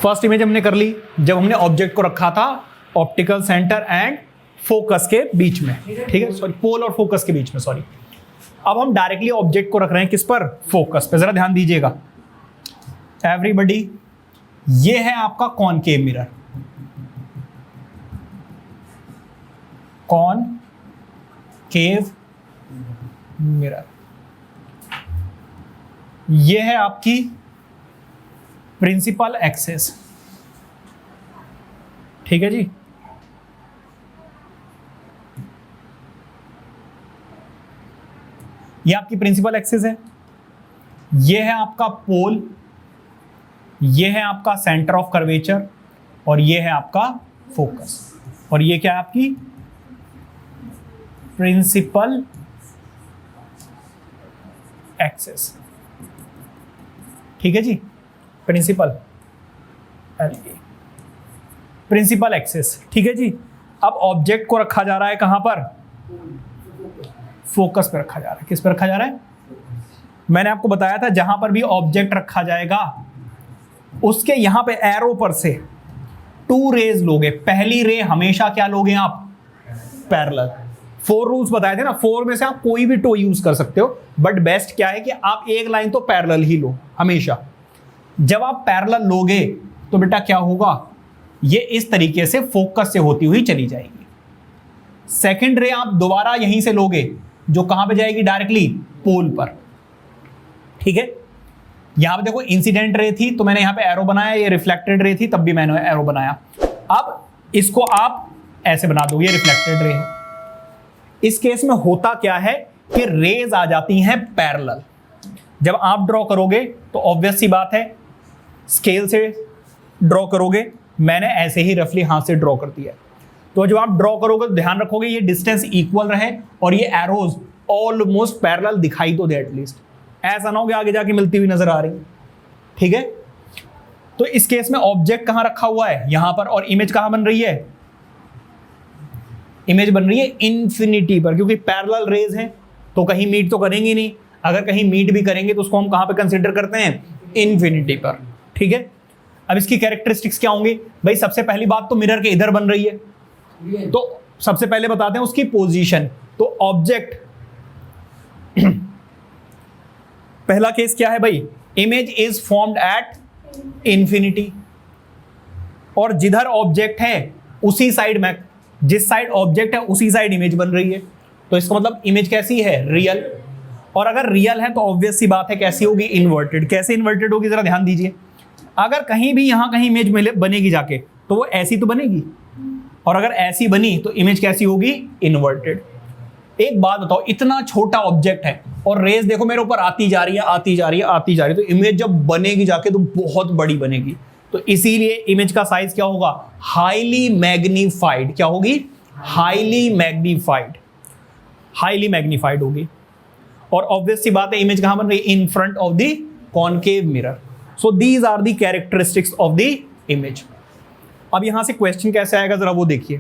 First image हमने कर ली जब हमने ऑब्जेक्ट को रखा था ऑप्टिकल सेंटर एंड फोकस के बीच में, ठीक है, सॉरी पोल और फोकस के बीच में, सॉरी। अब हम डायरेक्टली ऑब्जेक्ट को रख रहे हैं किस पर, फोकस पे। जरा ध्यान दीजिएगा एवरीबॉडी, ये है आपका कॉनकेव मिरर, कॉनकेव मिरर, ये है आपकी प्रिंसिपल एक्सिस, ठीक है जी। ये आपकी प्रिंसिपल एक्सिस है, ये है आपका पोल, ये है आपका सेंटर ऑफ कर्वेचर और ये है आपका फोकस, और ये क्या है आपकी प्रिंसिपल एक्सिस, ठीक है जी। प्रिंसिपल एक्सिस, ठीक है जी। अब ऑब्जेक्ट को रखा जा रहा है कहां पर, फोकस पे रखा जा रहा है। किस पे रखा जा रहा है, मैंने आपको बताया था जहां पर भी ऑब्जेक्ट रखा जाएगा उसके यहां पे एरो पर से 2 रेज लोगे। पहली रे हमेशा क्या लोगे आप, पैरेलल। 4 रूल्स बताए थे ना, 4 में से आप कोई भी 2 यूज कर सकते हो, बट बेस्ट क्या है कि आप एक लाइन तो पैरेलल ही लो हमेशा। जब आप पैरेलल लोगे तो बेटा क्या होगा, ये इस तरीके से फोकस से होती हुई चली जाएगी। सेकंड रे आप दोबारा यहीं से लोगे, जो कहां पे जाएगी, डायरेक्टली पोल पर, ठीक है। यहां पे देखो इंसिडेंट रे थी तो मैंने यहां पे एरो बनाया, ये रिफ्लेक्टेड रे थी तब भी मैंने एरो बनाया। अब इसको आप ऐसे बना दो, ये रिफ्लेक्टेड रे है। इस केस में होता क्या है कि रेज आ जाती हैं पैरेलल। जब आप ड्रॉ करोगे तो ऑब्वियस सी बात है स्केल से ड्रॉ करोगे, मैंने ऐसे ही रफली हाथ से ड्रॉ कर दिया। तो जब आप ड्रॉ करोगे तो ध्यान रखोगे ये डिस्टेंस इक्वल रहे और ये एरोज ऑलमोस्ट पैरेलल दिखाई तो दे एटलीस्ट, ऐसा ना हो कि आगे जाके मिलती हुई नजर आ रही है, ठीक है। तो इस केस में ऑब्जेक्ट कहां रखा हुआ है, यहां पर, और इमेज कहां बन रही है, इमेज बन रही है इन्फिनिटी पर, क्योंकि पैरेलल रेज हैं तो कहीं मीट तो करेंगी नहीं। अगर कहीं मीट भी करेंगे तो उसको हम कहां पे कंसीडर करते हैं, इन्फिनिटी पर, ठीक है। अब इसकी कैरेक्टरिस्टिक्स क्या होंगी भाई, सबसे पहली बात तो मिरर के इधर बन रही है, तो सबसे पहले बताते हैं उसकी पोजीशन। तो ऑब्जेक्ट पहला केस क्या है भाई, image is formed at infinity, और जिधर ऑब्जेक्ट है उसी साइड में, जिस साइड ऑब्जेक्ट है उसी साइड इमेज बन रही है। तो इसका मतलब इमेज कैसी है, रियल। और अगर रियल है तो ऑब्वियस सी बात है कैसी होगी, इन्वर्टेड। कैसे इन्वर्टेड होगी जरा ध्यान दीजिए, अगर कहीं भी यहां कहीं इमेज बनेगी जाके तो वो ऐसी तो बनेगी, और अगर ऐसी बनी तो इमेज कैसी होगी, इन्वर्टेड। एक बात बताओ, इतना छोटा ऑब्जेक्ट है और रेज देखो मेरे ऊपर आती जा रही है, आती जा रही है, आती जा रही है, तो इमेज जब बनेगी जाके तो बहुत बड़ी बनेगी। तो इसीलिए इमेज का साइज क्या होगा, हाईली मैग्नीफाइड। क्या होगी, हाईली मैग्नीफाइड, हाईली मैग्नीफाइड होगी। और ऑब्वियस सी बात है इमेज कहां बन रही है, in front of the concave mirror. So these are the characteristics of the image. अब यहां से क्वेश्चन कैसे आएगा जरा वो देखिए।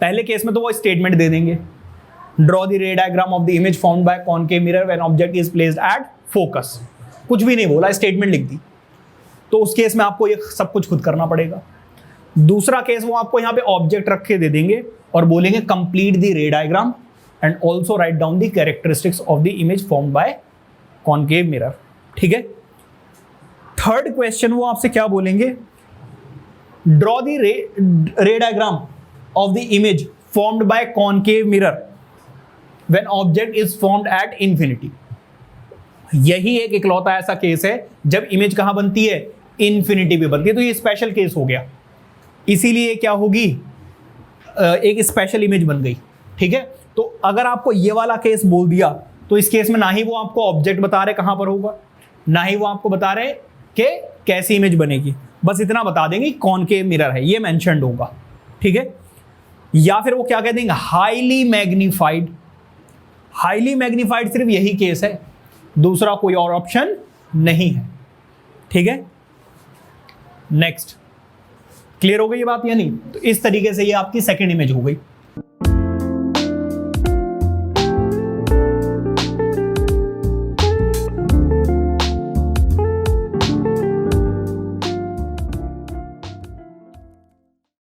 पहले केस में तो वो स्टेटमेंट दे देंगे, ड्रॉ द रे diagram of the image found by concave mirror when object is placed at focus. कुछ भी नहीं बोला, स्टेटमेंट लिख दी। तो उस केस में आपको ये सब कुछ खुद करना पड़ेगा। दूसरा केस वो आपको यहां पे ऑब्जेक्ट रख के दे देंगे और बोलेंगे कंप्लीट द रे diagram and also write down the characteristics of the image formed by concave mirror, ठीक है। थर्ड क्वेश्चन वो आपसे क्या बोलेंगे, ड्रॉ द रे diagram of the image formed by concave mirror when object is formed at infinity. यही एक इकलौता ऐसा केस है जब इमेज कहां बनती है, इंफिनिटी पे बनती है। तो ये स्पेशल केस हो गया, इसीलिए क्या होगी, एक स्पेशल इमेज बन गई, ठीक है। तो अगर आपको ये वाला केस बोल दिया तो इस केस में ना ही वो आपको ऑब्जेक्ट बता रहे कहां पर होगा, ना ही वो आपको बता रहे कि कैसी इमेज बनेगी, बस इतना बता देंगे कॉनकेव मिरर है, ये मेंशन्ड होगा, ठीक है। या फिर वो क्या कह देंगे, हाईली मैग्नीफाइड। हाईली मैग्नीफाइड सिर्फ यही केस है, दूसरा कोई और ऑप्शन नहीं है, ठीक है। नेक्स्ट, क्लियर हो गई ये बात या नहीं। तो इस तरीके से ये आपकी सेकंड इमेज हो गई।